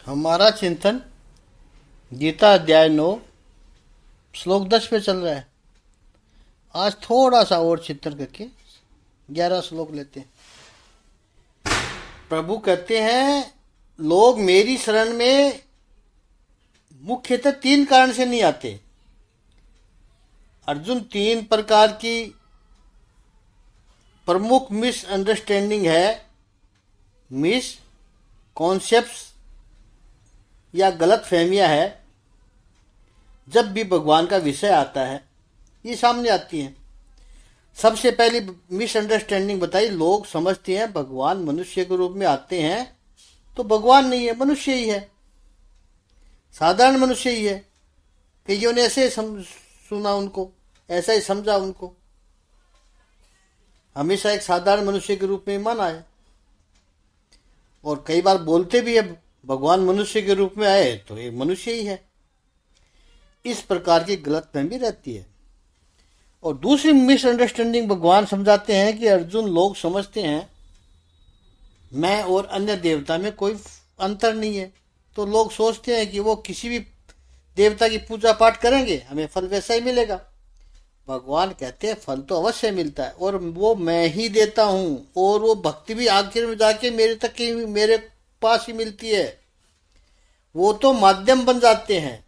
हमारा चिंतन गीता अध्याय 9 श्लोक 10 पे चल रहा है। आज थोड़ा सा और चिंतन करके 11 श्लोक लेते हैं। प्रभु कहते हैं लोग मेरी शरण में मुख्यतः 3 कारण से नहीं आते। अर्जुन 3 प्रकार की प्रमुख मिसअंडरस्टैंडिंग है, मिस कॉन्सेप्ट्स या गलत फहमियाँ है। जब भी भगवान का विषय आता है ये सामने आती हैं। सबसे पहली मिसअंडरस्टैंडिंग बताई, लोग समझते हैं भगवान मनुष्य के रूप में आते हैं तो भगवान नहीं है, मनुष्य ही है, साधारण मनुष्य ही है। कईयों ने ऐसे सुना, उनको ऐसा ही समझा, उनको हमेशा एक साधारण मनुष्य के रूप में माना है। और कई बार बोलते भी है भगवान मनुष्य के रूप में आए तो ये मनुष्य ही है। इस प्रकार की गलतफहमी रहती है। और दूसरी मिसअंडरस्टैंडिंग भगवान समझाते हैं कि अर्जुन, लोग समझते हैं मैं और अन्य देवता में कोई अंतर नहीं है, तो लोग सोचते हैं कि वो किसी भी देवता की पूजा पाठ करेंगे हमें फल वैसा ही मिलेगा। भगवान कहते हैं फल तो अवश्य मिलता है और वो मैं ही देता हूं, और वो भक्ति भी आखिर में जाके मेरे पास ही मिलती है, वो तो माध्यम बन जाते हैं।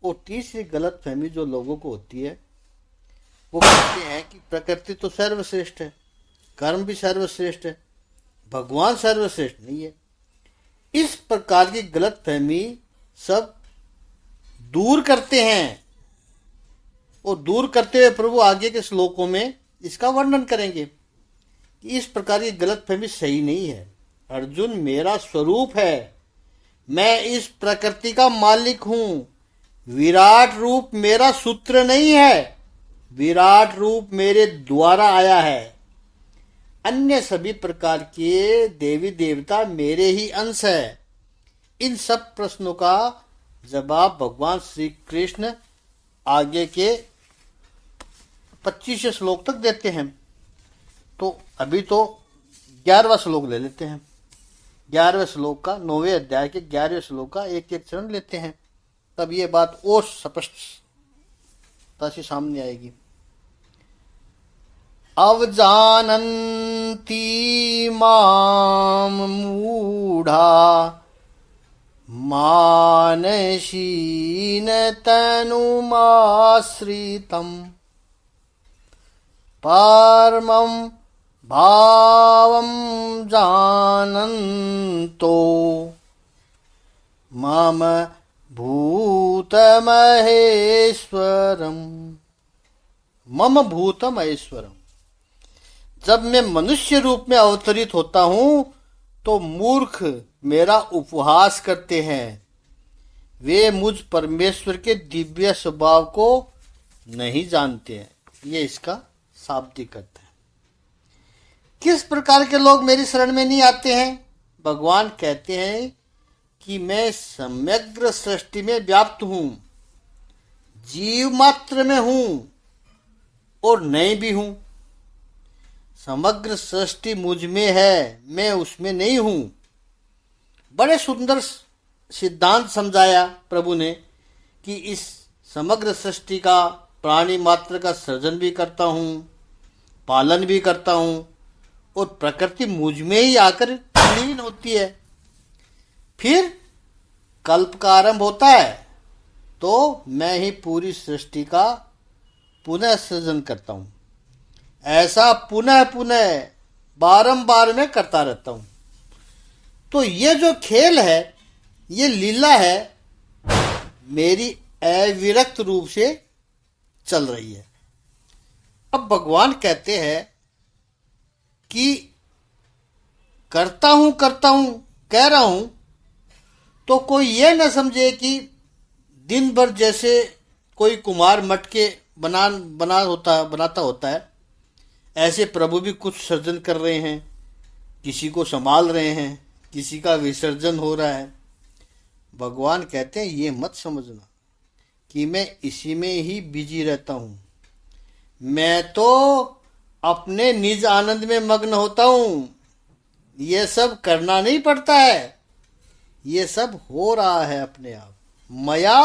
और तीसरी गलत फहमी जो लोगों को होती है, वो कहते हैं कि प्रकृति तो सर्वश्रेष्ठ है, कर्म भी सर्वश्रेष्ठ है, भगवान सर्वश्रेष्ठ नहीं है। इस प्रकार की गलत फहमी सब दूर करते हैं। और दूर करते हुए प्रभु आगे के श्लोकों में इसका वर्णन करेंगे कि इस प्रकार की गलतफहमी सही नहीं है। अर्जुन मेरा स्वरूप है, मैं इस प्रकृति का मालिक हूं। विराट रूप मेरा सूत्र नहीं है, विराट रूप मेरे द्वारा आया है। अन्य सभी प्रकार के देवी देवता मेरे ही अंश है। इन सब प्रश्नों का जवाब भगवान श्री कृष्ण आगे के 25 श्लोक तक देते हैं। तो अभी तो 11वां श्लोक ले लेते हैं। 11वें श्लोक का 9वें अध्याय के 11वें श्लोक का एक एक चरण लेते हैं, तब ये बात और स्पष्टता से सामने आएगी। अवजानन्ति माम मूढ़ा मानसीन तनुमाश्रितम् परमं भावं जानन्तो मम भूतमहेश्वरम्। मम भूतमहेश्वरम्। जब मैं मनुष्य रूप में अवतरित होता हूं तो मूर्ख मेरा उपहास करते हैं। वे मुझ परमेश्वर के दिव्य स्वभाव को नहीं जानते हैं। ये इसका शाब्दिक अर्थ है। किस प्रकार के लोग मेरी शरण में नहीं आते हैं? भगवान कहते हैं कि मैं समग्र सृष्टि में व्याप्त हूं, जीव मात्र में हूं और नहीं भी हूं। समग्र सृष्टि मुझ में है, मैं उसमें नहीं हूं। बड़े सुंदर सिद्धांत समझाया प्रभु ने कि इस समग्र सृष्टि का प्राणी मात्र का सृजन भी करता हूं, पालन भी करता हूं, और प्रकृति मुझ में ही आकर लीन होती है। फिर कल्प का आरंभ होता है तो मैं ही पूरी सृष्टि का पुनः सृजन करता हूं। ऐसा पुनः पुनः बारंबार मैं करता रहता हूं। तो ये जो खेल है, ये लीला है, मेरी अविरक्त रूप से चल रही है। अब भगवान कहते हैं कि करता हूं कह रहा हूं, तो कोई ये न समझे कि दिन भर जैसे कोई कुम्हार मटके बनाता होता है, ऐसे प्रभु भी कुछ सृजन कर रहे हैं, किसी को संभाल रहे हैं, किसी का विसर्जन हो रहा है। भगवान कहते हैं ये मत समझना कि मैं इसी में ही बिजी रहता हूं। मैं तो अपने निज आनंद में मग्न होता हूं। ये सब करना नहीं पड़ता है, ये सब हो रहा है अपने आप। मया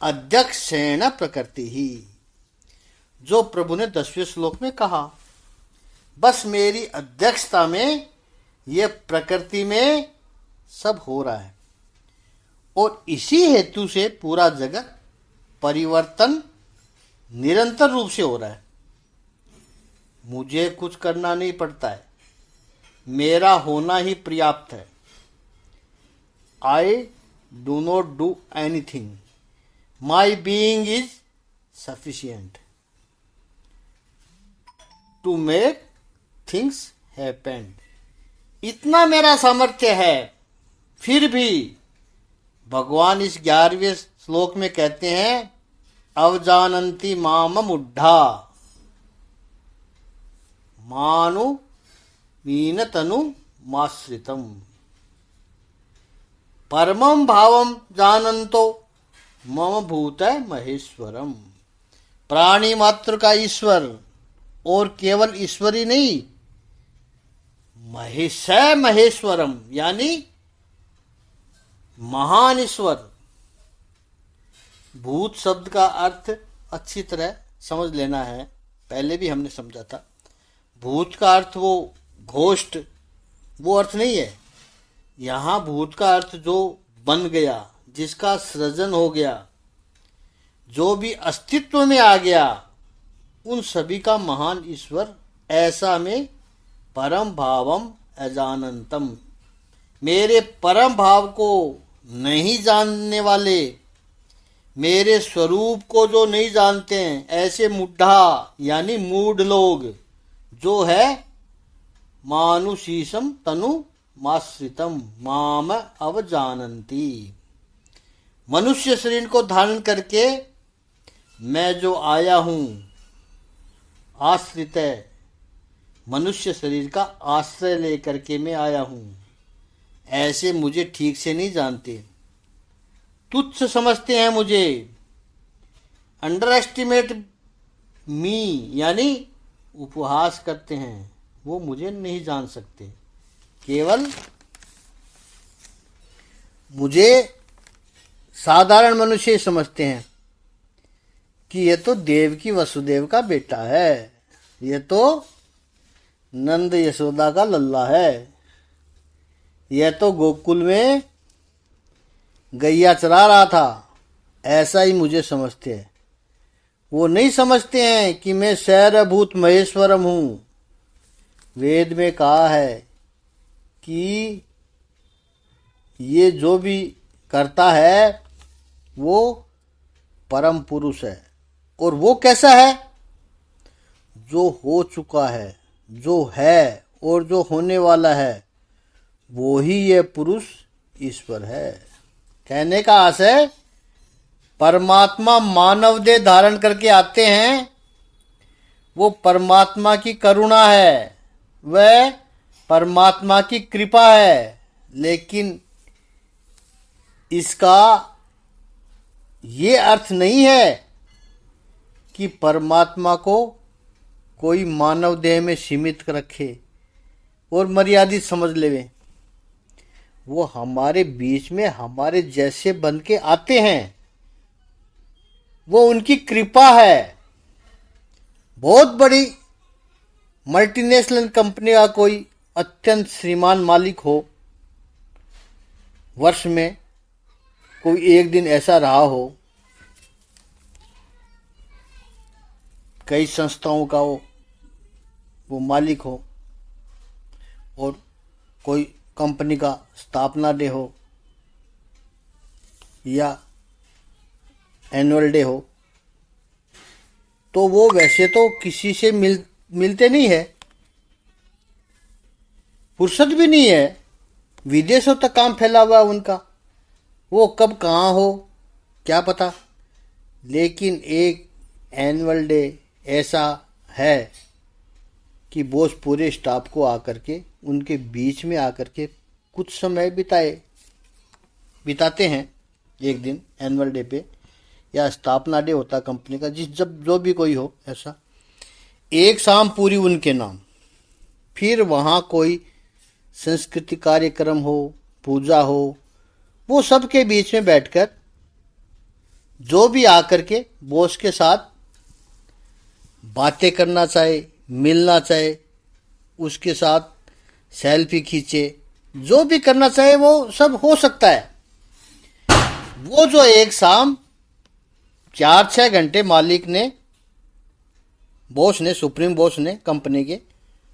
अध्यक्षेण प्रकृति ही, जो प्रभु ने 10वें श्लोक में कहा, बस मेरी अध्यक्षता में ये प्रकृति में सब हो रहा है। और इसी हेतु से पूरा जगत परिवर्तन निरंतर रूप से हो रहा है। मुझे कुछ करना नहीं पड़ता है, मेरा होना ही पर्याप्त है। I do not do anything, my being is sufficient to make things happen. इतना मेरा सामर्थ्य है। फिर भी भगवान इस 11वें श्लोक में कहते हैं, अवजानन्ति माम मुड्ढा मानु मीन तनु माश्रितम परमं भावम जानन्तो मम भूत महेश्वरम। प्राणी मात्र का ईश्वर, और केवल ईश्वर ही नहीं, महेश्वरम यानी महान ईश्वर। भूत शब्द का अर्थ अच्छी तरह समझ लेना है, पहले भी हमने समझा था। भूत का अर्थ वो घोष्ट, वो अर्थ नहीं है। यहाँ भूत का अर्थ जो बन गया, जिसका सृजन हो गया, जो भी अस्तित्व में आ गया, उन सभी का महान ईश्वर। ऐसा में परम भावम अजानंतम, मेरे परम भाव को नहीं जानने वाले, मेरे स्वरूप को जो नहीं जानते हैं, ऐसे मुड्ढा यानी मूढ़ लोग जो है, मानुषीसम तनु माश्रितम माम अवजानन्ति। मनुष्य शरीर को धारण करके मैं जो आया हूँ, आश्रित है, मनुष्य शरीर का आश्रय लेकर के मैं आया हूँ। ऐसे मुझे ठीक से नहीं जानते, तुच्छ समझते हैं मुझे। अंडर एस्टिमेट मी यानी उपहास करते हैं, वो मुझे नहीं जान सकते। केवल मुझे साधारण मनुष्य समझते हैं कि ये तो देवकी वसुदेव का बेटा है, ये तो नंद यशोदा का लल्ला है, यह तो गोकुल में गैया चरा रहा था। ऐसा ही मुझे समझते हैं। वो नहीं समझते हैं कि मैं शैरभूत महेश्वरम हूँ। वेद में कहा है कि ये जो भी करता है वो परम पुरुष है। और वो कैसा है? जो हो चुका है, जो है और जो होने वाला है, वो ही ये पुरुष ईश्वर है। कहने का आशय, परमात्मा मानव देह धारण करके आते हैं, वो परमात्मा की करुणा है, वह परमात्मा की कृपा है। लेकिन इसका ये अर्थ नहीं है कि परमात्मा को कोई मानव देह में सीमित रखे और मर्यादित समझ लेवे। वो हमारे बीच में हमारे जैसे बन के आते हैं, वो उनकी कृपा है। बहुत बड़ी मल्टीनेशनल कंपनी का कोई अत्यंत श्रीमान मालिक हो, वर्ष में कोई एक दिन ऐसा रहा हो, कई संस्थाओं का वो मालिक हो, और कोई कंपनी का स्थापना डे हो या एनुअल डे हो, तो वो वैसे तो किसी से मिलते नहीं है, फुर्सत भी नहीं है, विदेशों तक काम फैला हुआ है उनका, वो कब कहाँ हो क्या पता। लेकिन एक एनुअल डे ऐसा है कि बॉस पूरे स्टाफ को आकर के उनके बीच में आकर के कुछ समय बिताते हैं। एक दिन एनुअल डे पे या स्थापना डे होता कंपनी का, जब जो भी कोई हो, ऐसा एक शाम पूरी उनके नाम। फिर वहाँ कोई संस्कृति कार्यक्रम हो, पूजा हो, वो सबके बीच में बैठकर जो भी आकर के बॉस के साथ बातें करना चाहे, मिलना चाहे, उसके साथ सेल्फी खींचे, जो भी करना चाहे वो सब हो सकता है। वो जो एक शाम 4-6 घंटे मालिक ने, बॉस ने, सुप्रीम बॉस ने कंपनी के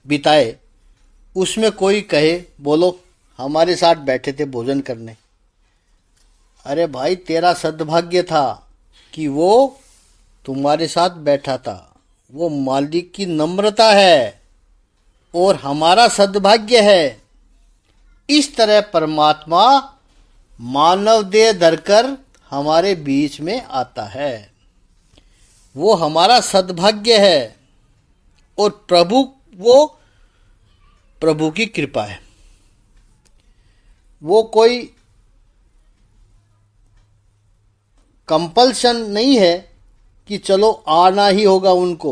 बिताए, उसमें कोई कहे बोलो हमारे साथ बैठे थे भोजन करने। अरे भाई, तेरा सद्भाग्य था कि वो तुम्हारे साथ बैठा था। वो मालिक की नम्रता है और हमारा सद्भाग्य है। इस तरह परमात्मा मानव देह धरकर हमारे बीच में आता है। वो हमारा सद्भाग्य है और वो प्रभु की कृपा है। वो कोई कंपल्शन नहीं है कि चलो आना ही होगा उनको।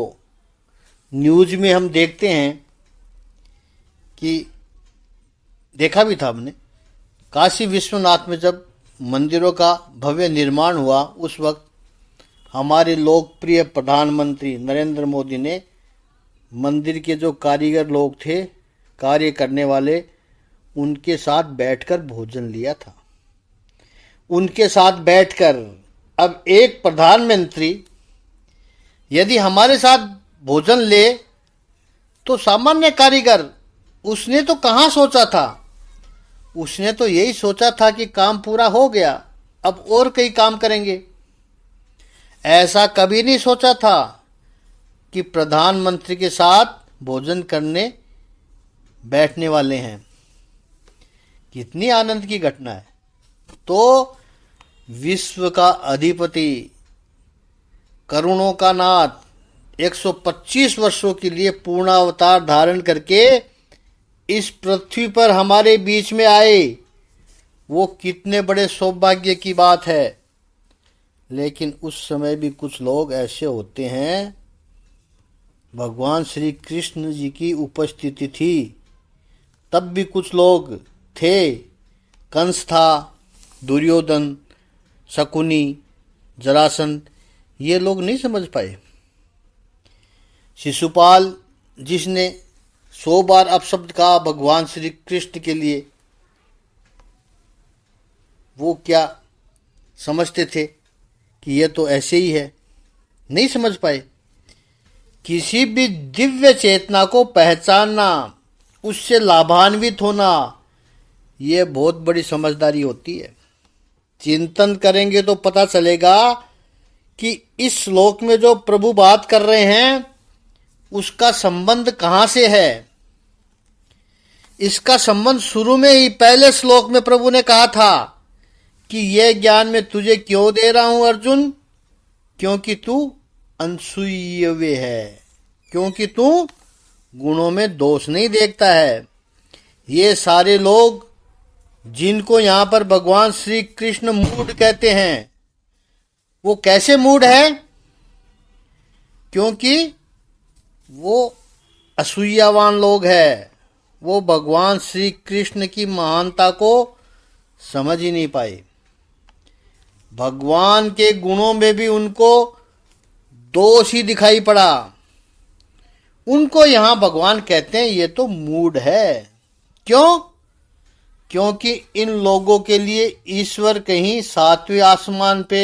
न्यूज में हम देखते हैं कि देखा भी था हमने, काशी विश्वनाथ में जब मंदिरों का भव्य निर्माण हुआ, उस वक्त हमारे लोकप्रिय प्रधानमंत्री नरेंद्र मोदी ने मंदिर के जो कारीगर लोग थे, कार्य करने वाले, उनके साथ बैठकर भोजन लिया था। उनके साथ बैठकर, अब एक प्रधानमंत्री यदि हमारे साथ भोजन ले तो सामान्य कारीगर, उसने तो कहाँ सोचा था? उसने तो यही सोचा था कि काम पूरा हो गया, अब और कई काम करेंगे। ऐसा कभी नहीं सोचा था कि प्रधानमंत्री के साथ भोजन करने बैठने वाले हैं। कितनी आनंद की घटना है। तो विश्व का अधिपति, करुणों का नाथ 125 वर्षों के लिए पूर्ण अवतार धारण करके इस पृथ्वी पर हमारे बीच में आए, वो कितने बड़े सौभाग्य की बात है। लेकिन उस समय भी कुछ लोग ऐसे होते हैं, भगवान श्री कृष्ण जी की उपस्थिति थी तब भी कुछ लोग थे, कंस था, दुर्योधन, शकुनी, जरासंध, ये लोग नहीं समझ पाए। शिशुपाल, जिसने 100 बार अपशब्द कहा भगवान श्री कृष्ण के लिए, वो क्या समझते थे कि ये तो ऐसे ही है? नहीं समझ पाए। किसी भी दिव्य चेतना को पहचानना, उससे लाभान्वित होना, ये बहुत बड़ी समझदारी होती है। चिंतन करेंगे तो पता चलेगा कि इस श्लोक में जो प्रभु बात कर रहे हैं उसका संबंध कहाँ से है। इसका संबंध शुरू में ही पहले श्लोक में प्रभु ने कहा था कि यह ज्ञान मैं तुझे क्यों दे रहा हूं अर्जुन, क्योंकि तू अनसूयवे है, क्योंकि तू गुणों में दोष नहीं देखता है। ये सारे लोग जिनको यहां पर भगवान श्री कृष्ण मूढ़ कहते हैं, वो कैसे मूढ़ है? क्योंकि वो असूयावान लोग हैं। वो भगवान श्री कृष्ण की महानता को समझ ही नहीं पाए। भगवान के गुणों में भी उनको दोष ही दिखाई पड़ा। उनको यहां भगवान कहते हैं ये तो मूढ़ है। क्यों? क्योंकि इन लोगों के लिए ईश्वर कहीं 7वें आसमान पे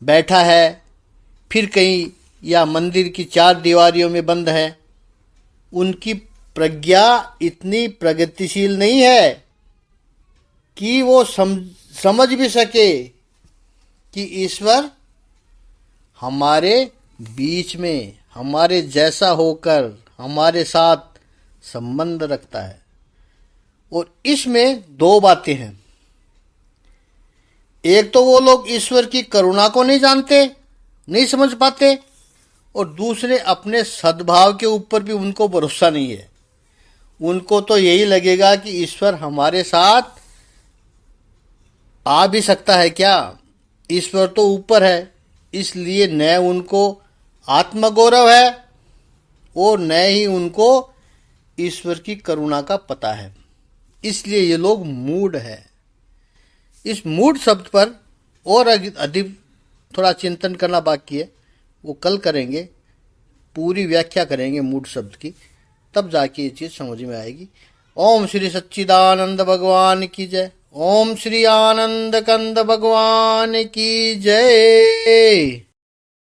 बैठा है, फिर कहीं या मंदिर की 4 दीवारियों में बंद है। उनकी प्रज्ञा इतनी प्रगतिशील नहीं है कि वो समझ भी सके कि ईश्वर हमारे बीच में हमारे जैसा होकर हमारे साथ संबंध रखता है। और इसमें 2 बातें हैं। एक तो वो लोग ईश्वर की करुणा को नहीं जानते, नहीं समझ पाते, और दूसरे अपने सद्भाव के ऊपर भी उनको भरोसा नहीं है। उनको तो यही लगेगा कि ईश्वर हमारे साथ आ भी सकता है क्या, ईश्वर तो ऊपर है। इसलिए न उनको आत्मगौरव है और न ही उनको ईश्वर की करुणा का पता है। इसलिए ये लोग मूढ़ है। इस मूड शब्द पर और अधिक थोड़ा चिंतन करना बाकी है, वो कल करेंगे, पूरी व्याख्या करेंगे मूड शब्द की, तब जाके ये चीज समझ में आएगी। ओम श्री सच्चिदानंद भगवान की जय। ओम श्री आनंद कंद भगवान की जय।